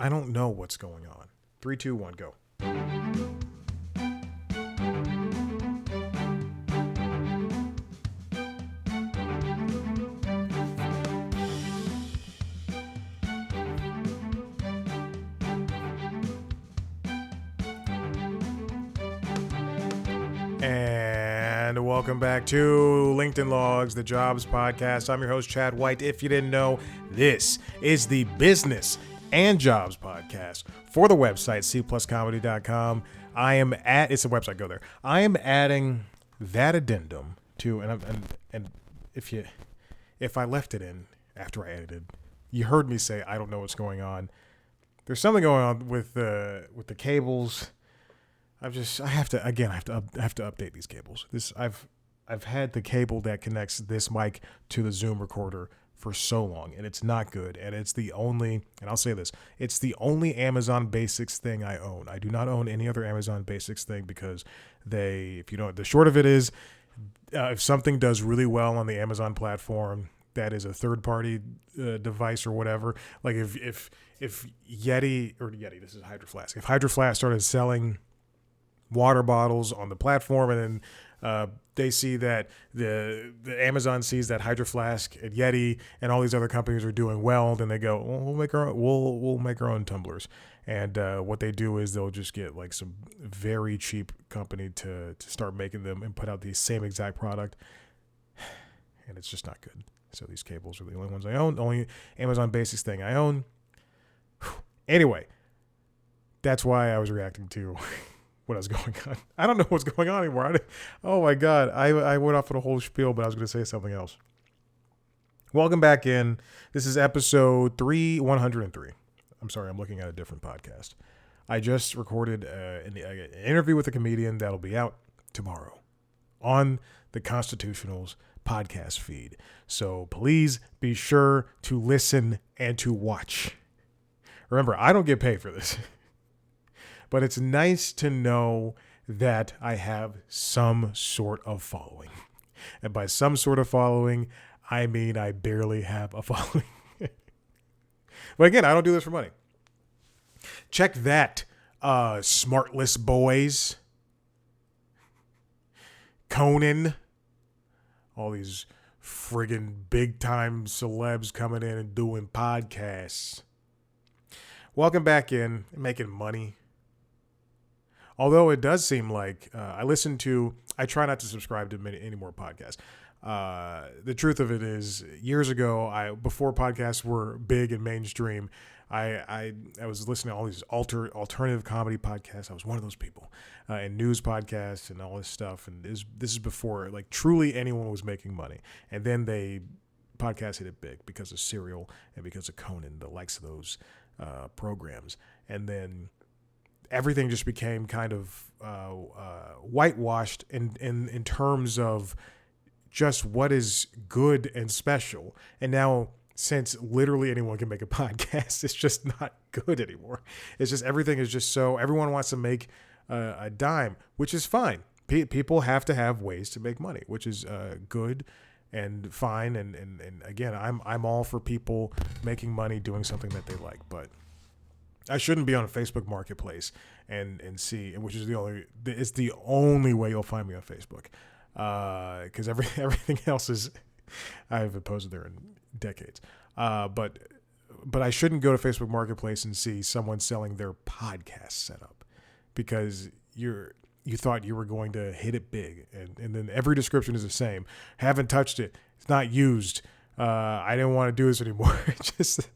I don't know what's going on. 3, 2, 1, go. And welcome back to LinkedIn Logs, the Jobs Podcast. I'm your host, Chad White. If you didn't know, this is the Business and Jobs Podcast for the website, cpluscomedy.com. It's a website, go there. I am adding that addendum to, and if I left it in after I edited, you heard me say, I don't know what's going on. There's something going on with the cables. I have to update these cables. I've had the cable that connects this mic to the Zoom recorder for so long, and it's not good. And it's the only, and I'll say this, it's the only Amazon Basics thing I own. I do not own any other Amazon Basics thing because the short of it is, if something does really well on the Amazon platform, that is a third-party device or whatever. Like if Yeti, this is Hydro Flask. If Hydro Flask started selling water bottles on the platform, and then they see that the Amazon sees that Hydro Flask and Yeti and all these other companies are doing well, then they go, well, we'll make our own tumblers. And what they do is they'll just get like some very cheap company to start making them and put out the same exact product, and it's just not good. So these cables are the only ones I own, the only Amazon Basics thing I own. Anyway, that's why I was reacting to what was going on. I don't know what's going on anymore. Oh my God. I went off on a whole spiel, but I was going to say something else. Welcome back in. This is episode 103. I'm sorry, I'm looking at a different podcast. I just recorded an interview with a comedian that'll be out tomorrow on the Constitutionals podcast feed. So please be sure to listen and to watch. Remember, I don't get paid for this. But it's nice to know that I have some sort of following. And by some sort of following, I mean I barely have a following. But again, I don't do this for money. Check that, Smartless Boys, Conan, all these friggin' big-time celebs coming in and doing podcasts. Welcome back in, making money. Although it does seem like I try not to subscribe to any more podcasts. The truth of it is, years ago, before podcasts were big and mainstream, I was listening to all these alternative comedy podcasts. I was one of those people, and news podcasts and all this stuff. And this is before like truly anyone was making money. And then podcasts hit it big because of Serial and because of Conan, the likes of those programs. And then everything just became kind of whitewashed in terms of just what is good and special. And now, since literally anyone can make a podcast, it's just not good anymore. It's just everything is just so everyone wants to make a dime, which is fine. People have to have ways to make money, which is good and fine. And again, I'm all for people making money doing something that they like, but I shouldn't be on a Facebook Marketplace and see, which is it's the only way you'll find me on Facebook. Because everything else is, I haven't posted there in decades. But I shouldn't go to Facebook Marketplace and see someone selling their podcast setup because you thought you were going to hit it big, and then every description is the same. Haven't touched it. It's not used. I didn't want to do this anymore. Just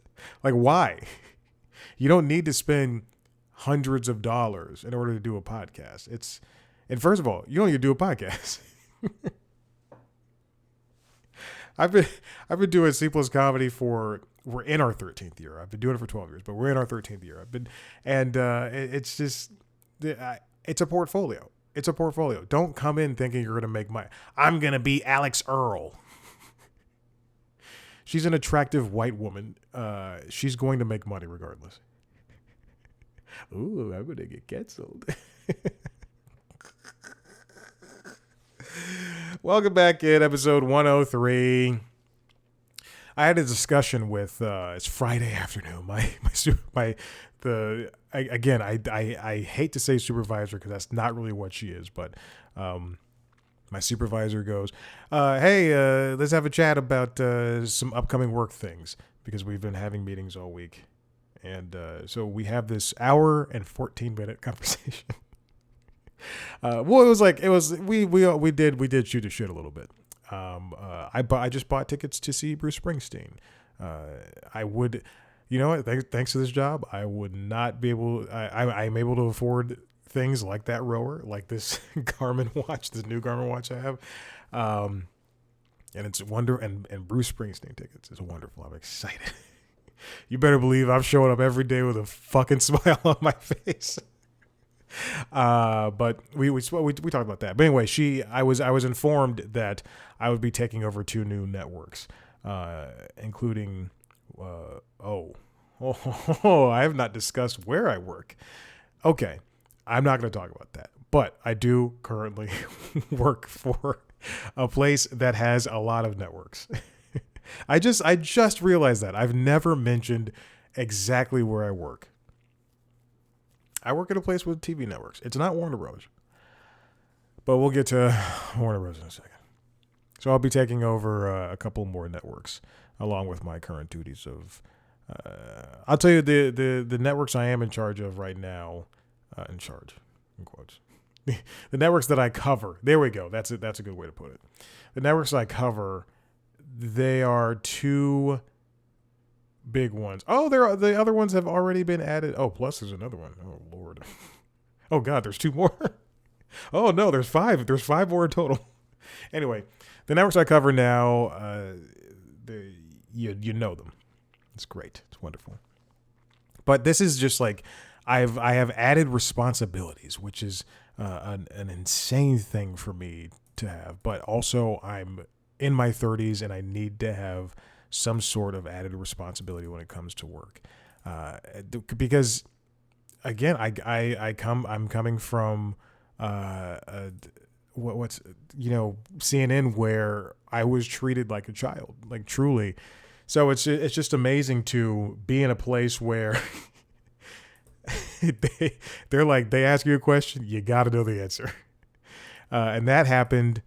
like, why? You don't need to spend hundreds of dollars in order to do a podcast. And first of all, you don't need to do a podcast. I've been doing C Plus Comedy we're in our 13th year. I've been doing it for 12 years, but we're in our 13th year. It's just, it's a portfolio. It's a portfolio. Don't come in thinking you're going to make money. I'm going to be Alex Earl. She's an attractive white woman. She's going to make money regardless. Ooh, I'm going to get canceled. Welcome back in episode 103. I had a discussion with it's Friday afternoon. I hate to say supervisor because that's not really what she is, but my supervisor goes, "Hey, let's have a chat about some upcoming work things because we've been having meetings all week." And so we have this hour and 14-minute conversation. We did shoot the shit a little bit. I just bought tickets to see Bruce Springsteen. I would, you know what? Thanks to this job, I would not be able. I'm able to afford things like that rower, like this Garmin watch, this new Garmin watch I have. And it's and Bruce Springsteen tickets is wonderful. I'm excited. You better believe I'm showing up every day with a fucking smile on my face. But we talked about that. But anyway, I was informed that I would be taking over 2 new networks, including I have not discussed where I work. Okay, I'm not going to talk about that. But I do currently work for a place that has a lot of networks. I just realized that I've never mentioned exactly where I work. I work at a place with TV networks. It's not Warner Bros. But we'll get to Warner Bros. In a second. So I'll be taking over a couple more networks along with my current duties of. I'll tell you the networks I am in charge of right now. In charge, in quotes. The networks that I cover. There we go. That's it. That's a good way to put it. The networks I cover. They are 2 big ones. Oh, the other ones have already been added. Oh, plus there's another one. Oh, Lord. Oh, God, there's 2 more. Oh, no, there's 5. There's 5 more in total. Anyway, the networks I cover now, you know them. It's great. It's wonderful. But this is just like I have added responsibilities, which is an insane thing for me to have. But also I'm in my 30s and I need to have some sort of added responsibility when it comes to work. Because again, I'm coming from what's CNN, where I was treated like a child, like truly. So it's just amazing to be in a place where they ask you a question, you got to know the answer. And that happened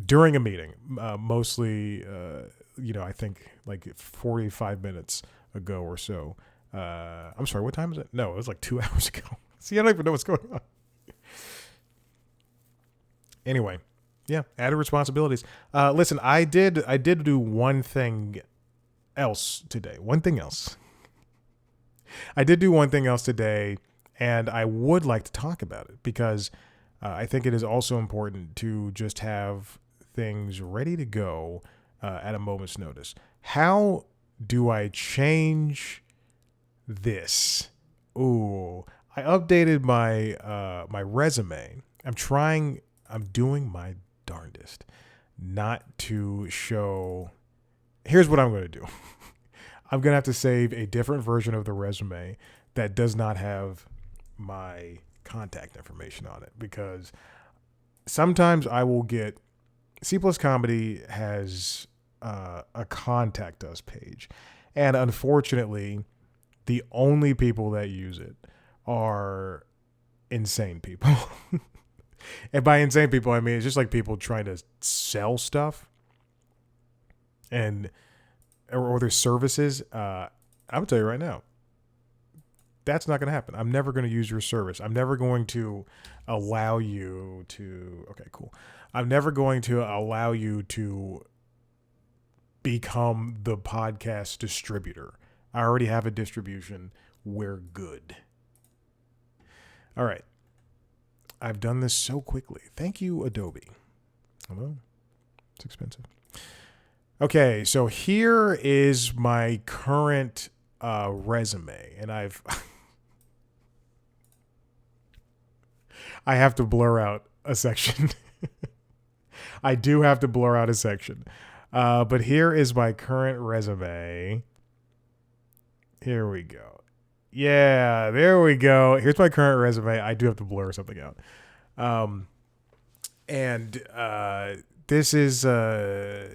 during a meeting, mostly, I think like 45 minutes ago or so. I'm sorry, what time is it? No, it was like 2 hours ago. See, I don't even know what's going on. Anyway, yeah, added responsibilities. Listen, I did do one thing else today. I did do one thing else today, and I would like to talk about it because I think it is also important to just have things ready to go at a moment's notice. How do I change this? Ooh, I updated my my resume. I'm doing my darndest not to show. Here's what I'm going to do. I'm going to have to save a different version of the resume that does not have my contact information on it, because sometimes I will get C Plus Comedy has a contact us page, and unfortunately the only people that use it are insane people. And by insane people, I mean it's just like people trying to sell stuff and or their services. I'm gonna tell you right now, that's not gonna happen. I'm never gonna use your service. I'm never going to allow you to. Okay, cool. I'm never going to allow you to become the podcast distributor. I already have a distribution. We're good. All right. I've done this so quickly. Thank you, Adobe. Hello? It's expensive. Okay, so here is my current resume, and I have to blur out a section. I do have to blur out a section. But here is my current resume. Here we go. Yeah, there we go. Here's my current resume. I do have to blur something out. These are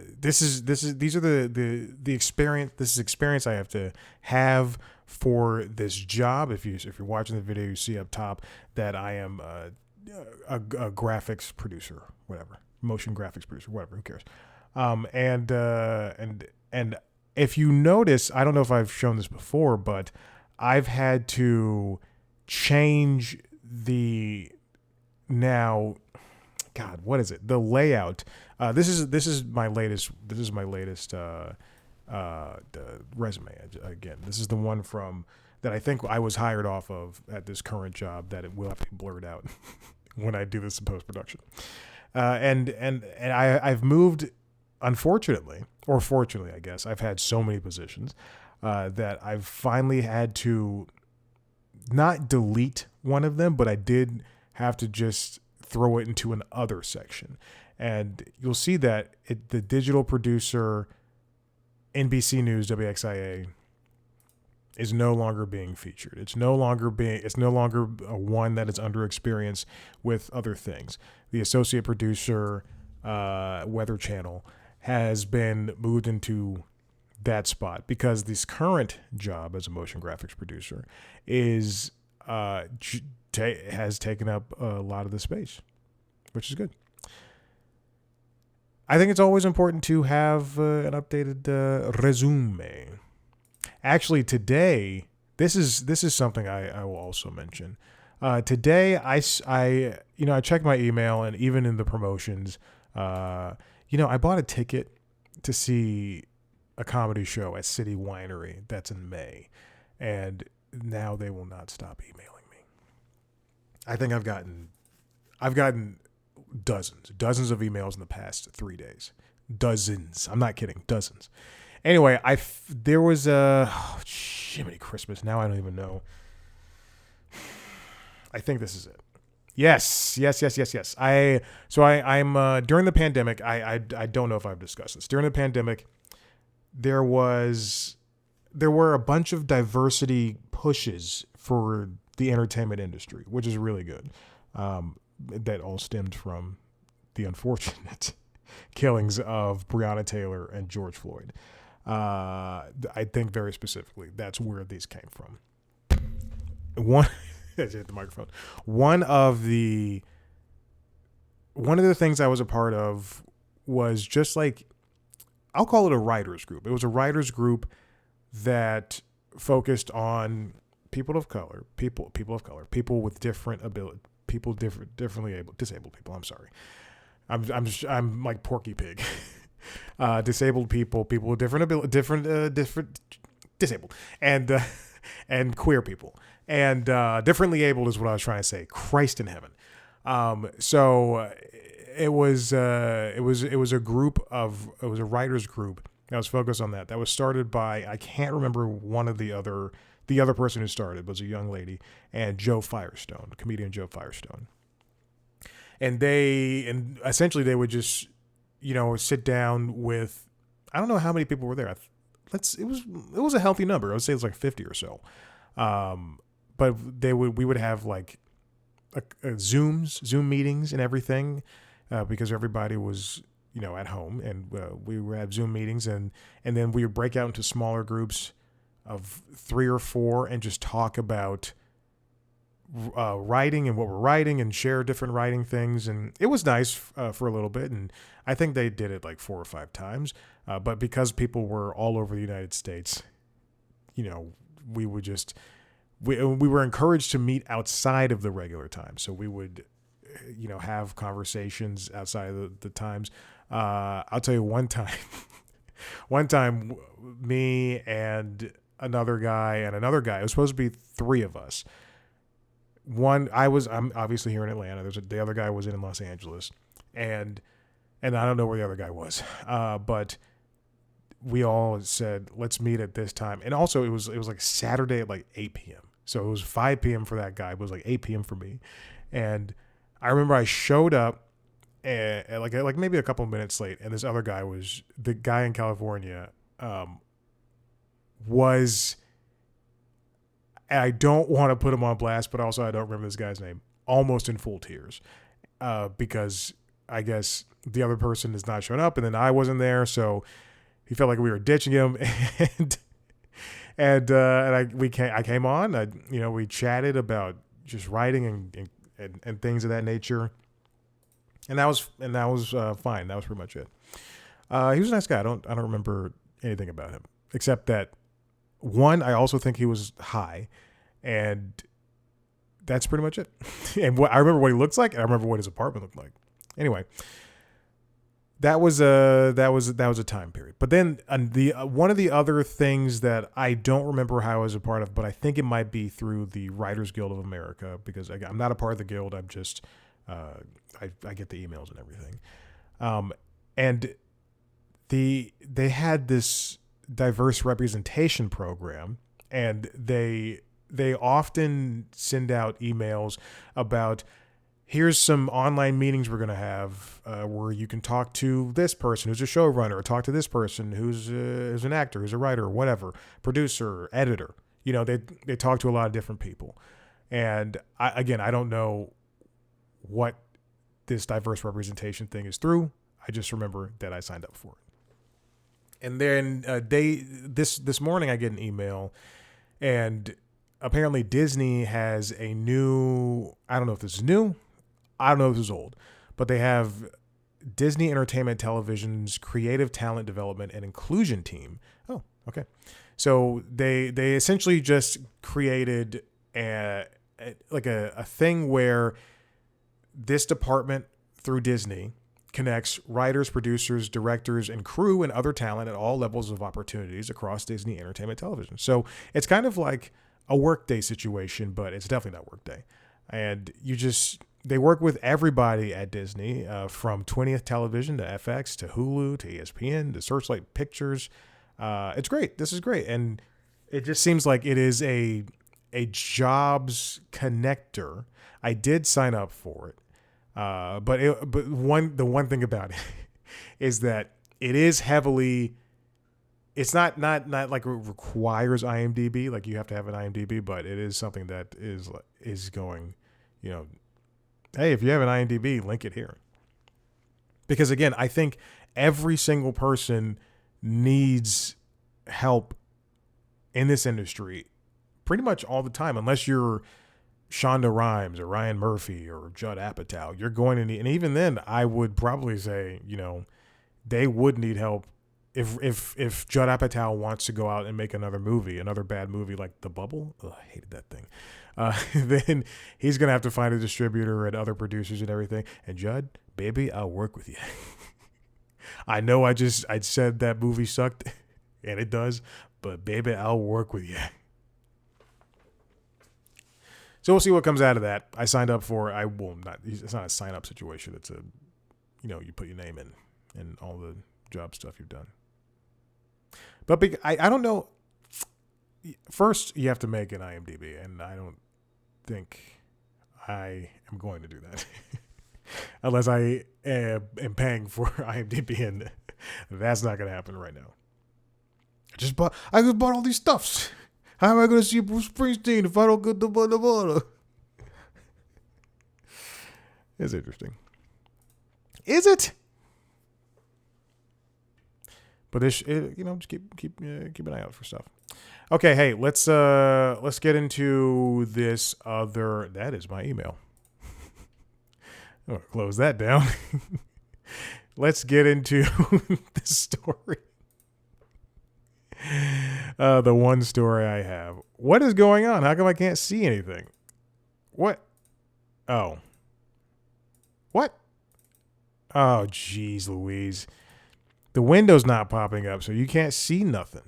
the experience. This is experience I have to have for this job. If you're watching the video, you see up top that I am a graphics producer, whatever, motion graphics producer, whatever. Who cares? And if you notice, I don't know if I've shown this before, but I've had to change the now. God, what is it? The layout. This is my latest. This is my latest resume. Again, this is the one from that I think I was hired off of at this current job. That it will have to be blurred out when I do this in post production. And I've moved. Unfortunately, or fortunately, I guess, I've had so many positions that I've finally had to not delete one of them, but I did have to just throw it into an other section. And you'll see that the digital producer, NBC News, WXIA, is no longer being featured. It's no longer a one that is under experience with other things. The associate producer, Weather Channel, has been moved into that spot because this current job as a motion graphics producer is has taken up a lot of the space, which is good. I think it's always important to have an updated resume. Actually, today, this is something I will also mention. Today, I checked my email, and even in the promotions, I bought a ticket to see a comedy show at City Winery. That's in May, and now they will not stop emailing me. I think I've gotten dozens of emails in the past 3 days. Dozens. I'm not kidding. Dozens. Anyway, there was Jiminy Christmas. Now I don't even know. I think this is it. Yes. I'm during the pandemic. I don't know if I've discussed this. During the pandemic, there were a bunch of diversity pushes for the entertainment industry, which is really good. That all stemmed from the unfortunate killings of Breonna Taylor and George Floyd. I think very specifically that's where these came from. One, hit the microphone. One of the things I was a part of was just like, I'll call it a writers group. It was a writers group that focused on people of color, people with different ability, disabled people. I'm sorry. I'm like Porky Pig. Disabled people with different ability, different disabled, and queer people, and differently abled is what I was trying to say. Christ in heaven. So it was a writers group that was focused on that. That was started by, I can't remember the other person who started was a young lady, and Joe Firestone, comedian Joe Firestone. And essentially they would just, sit down with, I don't know how many people were there. It was a healthy number. I would say it was like 50 or so. But we would have like Zoom meetings and everything, because everybody was, at home, and we would have Zoom meetings, and then we would break out into smaller groups of 3 or 4 and just talk about writing and what we're writing and share different writing things. And it was nice for a little bit. And I think they did it like 4 or 5 times. But because people were all over the United States, we would just, we were encouraged to meet outside of the regular time. So we would, have conversations outside of the times. I'll tell you one time, me and another guy, it was supposed to be 3 of us. I'm obviously here in Atlanta. The other guy was in Los Angeles, and I don't know where the other guy was. But we all said, let's meet at this time. And also it was like Saturday at like 8 p.m. So it was 5 p.m. for that guy. It was like 8 p.m. for me. And I remember I showed up and like maybe a couple of minutes late, and this other guy was the guy in California, was, and I don't want to put him on blast, but also I don't remember this guy's name, almost in full tears, because I guess the other person has not shown up, and then I wasn't there, so he felt like we were ditching him, I came on. We chatted about just writing and things of that nature, and that was fine. That was pretty much it. He was a nice guy. I don't remember anything about him except that one, I also think he was high, and that's pretty much it. And I remember what he looks like, and I remember what his apartment looked like. Anyway, that was a time period. But then one of the other things that I don't remember how I was a part of, but I think it might be through the Writers Guild of America, because I'm not a part of the guild. I'm just I get the emails and everything. And they had this diverse representation program, and they often send out emails about, here's some online meetings we're going to have where you can talk to this person who's a showrunner, or talk to this person who's an actor, who's a writer, whatever, producer, editor. They talk to a lot of different people. And I don't know what this diverse representation thing is through. I just remember that I signed up for it. And then this morning I get an email, and apparently Disney has a new, I don't know if this is new, I don't know if this is old, but they have Disney Entertainment Television's Creative Talent Development and Inclusion Team. Oh, okay. So they essentially just created a thing where this department through Disney connects writers, producers, directors, and crew and other talent at all levels of opportunities across Disney Entertainment Television. So it's kind of like a Workday situation, but it's definitely not Workday. And they work with everybody at Disney, from 20th Television to FX to Hulu to ESPN to Searchlight Pictures. It's great. This is great. And it just seems like it is a jobs connector. I did sign up for it. But the one thing about it is that it is heavily, it's not like it requires IMDb, like you have to have an IMDb, but it is something that is going, hey, if you have an IMDb, link it here. Because again, I think every single person needs help in this industry pretty much all the time, unless you're Shonda Rhimes or Ryan Murphy or Judd Apatow. You're going to need, and even then, I would probably say, they would need help if Judd Apatow wants to go out and make another bad movie like The Bubble. Ugh, I hated that thing. Then he's gonna have to find a distributor and other producers and everything. And Judd, baby, I'll work with you. I know I said that movie sucked, and it does, but baby, I'll work with you. So we'll see what comes out of that. I signed up for, it's not a sign up situation. It's you put your name in and all the job stuff you've done. But I don't know. First, you have to make an IMDb, and I don't think I am going to do that. Unless I am paying for IMDb, and that's not going to happen right now. I just bought all these stuffs. How am I going to see Bruce Springsteen if I don't get the butter? It's interesting. Is it? But just keep an eye out for stuff. Okay, hey, let's get into this other. That is my email. I'm gonna close that down. Let's get into the story. The one story I have. What is going on? How come I can't see anything? What? Oh. What? Oh, geez, Louise. The window's not popping up, so you can't see nothing.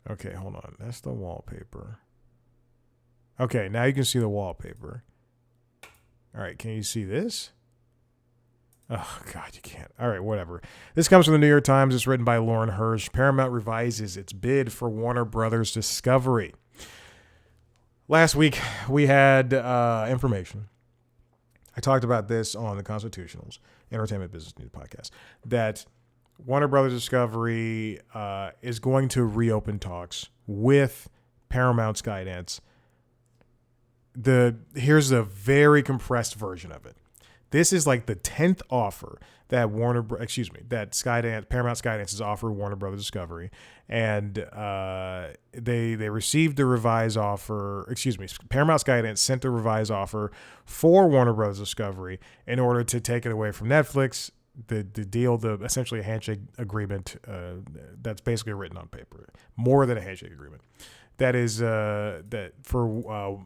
Okay, hold on. That's the wallpaper. Okay, now you can see the wallpaper. All right, can you see this? Oh, God, you can't. All right, whatever. This comes from the New York Times. It's written by Lauren Hirsch. Paramount revises its bid for Warner Brothers Discovery. Last week, we had information. I talked about this on the Constitutionals, Entertainment Business News podcast, that Warner Brothers Discovery is going to reopen talks with Paramount Skydance. Here's a very compressed version of it. This is like the 10th offer that Paramount Skydance has offered Warner Brothers Discovery, and they received the revised offer. Paramount Skydance sent the revised offer for Warner Brothers Discovery in order to take it away from Netflix. The deal, essentially a handshake agreement that's basically written on paper, more than a handshake agreement. That is that for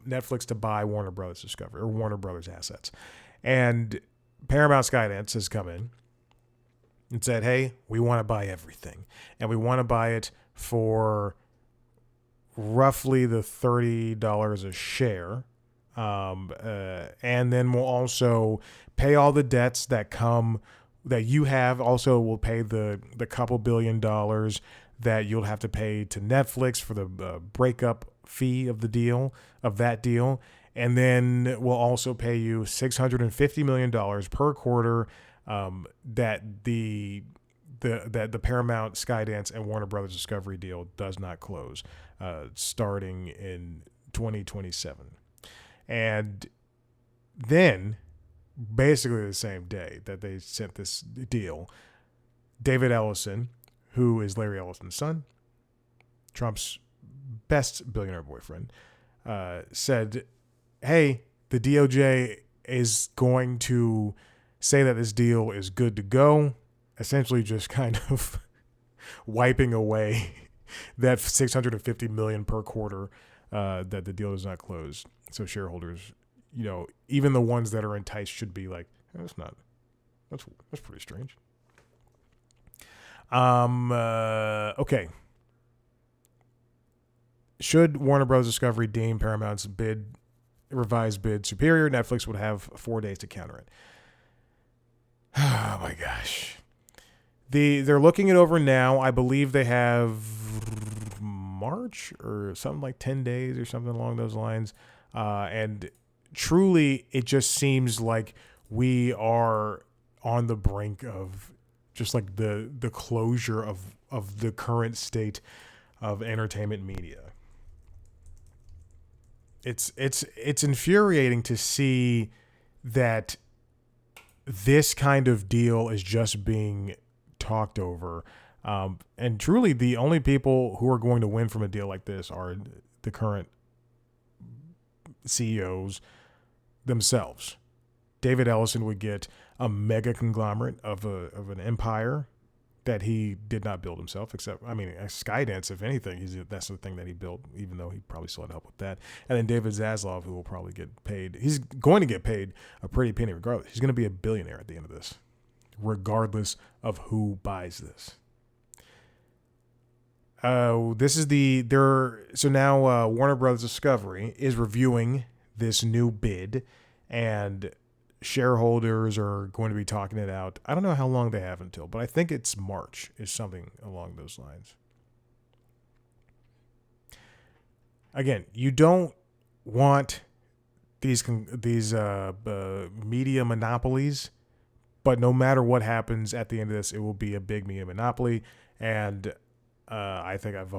Netflix to buy Warner Brothers Discovery or Warner Brothers assets. And Paramount Skydance has come in and said, hey, we want to buy everything. And we want to buy it for roughly the $30 a share. And then we'll also pay all the debts that you have. Also, we'll pay the couple $2 billion that you'll have to pay to Netflix for the breakup fee of that deal. And then we'll also pay you $650 million per quarter that the Paramount, Skydance, and Warner Brothers Discovery deal does not close, starting in 2027. And then, basically the same day that they sent this deal, David Ellison, who is Larry Ellison's son, Trump's best billionaire boyfriend, said, hey, the DOJ is going to say that this deal is good to go, essentially just kind of wiping away that $650 million per quarter that the deal does not close. So shareholders, even the ones that are enticed should be like, that's pretty strange. Okay. Should Warner Bros. Discovery deem Paramount's revised bid superior, Netflix would have 4 days to counter it. Oh my gosh. They're looking it over now. I believe they have March or something like 10 days or something along those lines. And truly, it just seems like we are on the brink of just like the closure of the current state of entertainment media. It's infuriating to see that this kind of deal is just being talked over. And truly, the only people who are going to win from a deal like this are the current CEOs themselves. David Ellison would get a mega conglomerate of an empire that he did not build himself, except, Skydance, if anything, that's the thing that he built, even though he probably still had help with that. And then David Zaslav, who will probably get paid. He's going to get paid a pretty penny regardless. He's going to be a billionaire at the end of this, regardless of who buys this. So now Warner Brothers Discovery is reviewing this new bid, and shareholders are going to be talking it out. I don't know how long they have until, but I think it's March, is something along those lines. Again, you don't want these media monopolies, but no matter what happens at the end of this, it will be a big media monopoly. And I think I've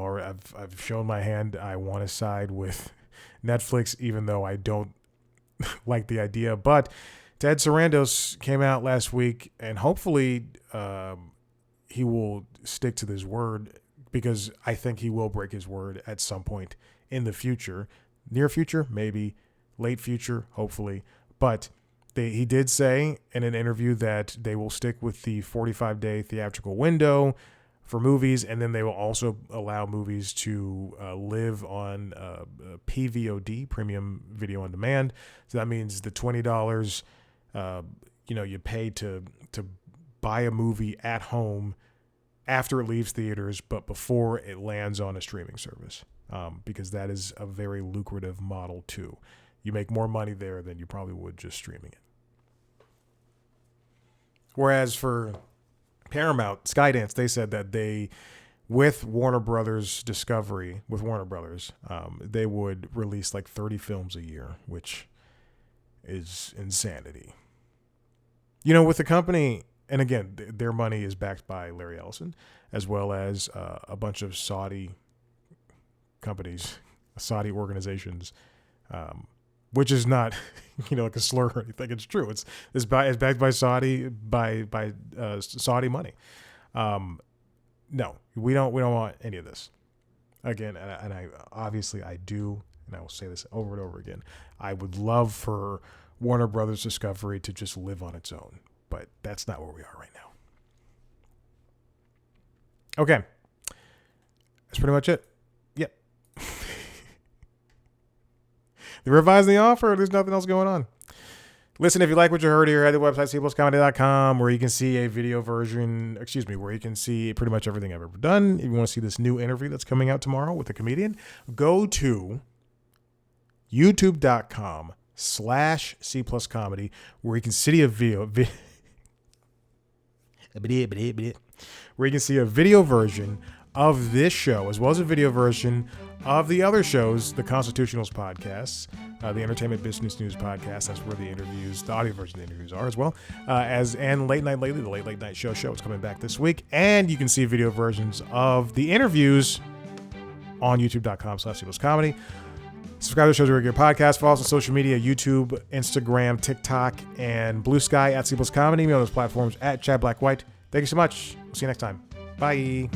shown my hand. I want to side with Netflix, even though I don't like the idea. But Ted Sarandos came out last week, and hopefully he will stick to his word, because I think he will break his word at some point in the future. Near future, maybe. Late future, hopefully. But he did say in an interview that they will stick with the 45-day theatrical window for movies, and then they will also allow movies to live on PVOD, Premium Video on Demand. So that means the $20 you pay to buy a movie at home after it leaves theaters, but before it lands on a streaming service, because that is a very lucrative model too. You make more money there than you probably would just streaming it. Whereas for Paramount, Skydance, they said that with Warner Brothers Discovery, they would release like 30 films a year, which is insanity. With the company, and again, their money is backed by Larry Ellison, as well as a bunch of Saudi companies, Saudi organizations, which is not, like a slur or anything. It's true. It's backed by Saudi Saudi money. No, we don't want any of this. Again, and I obviously I do, and I will say this over and over again. I would love for Warner Brothers Discovery to just live on its own, but that's not where we are right now. Okay, that's pretty much it. Yep. They're revising the offer. There's nothing else going on. Listen, if you like what you heard here, head to the website, cpluscomedy.com, where you can see a video version, where you can see pretty much everything I've ever done. If you want to see this new interview that's coming out tomorrow with a comedian, go to youtube.com/cpluscomedy, where you can see a video, where you can see a video version of this show, as well as a video version of the other shows, the Constitutionals podcasts, the Entertainment Business News podcast. That's where the audio version of the interviews are, as well and Late Night Lately, the Late Night Show is coming back this week, and you can see video versions of the interviews on youtube.com/cpluscomedy. Subscribe to the show's regular podcast. Follow us on social media: YouTube, Instagram, TikTok, and Blue Sky @cpluscomedy. Me on those platforms @ChadBlackWhite. Thank you so much. We'll see you next time. Bye.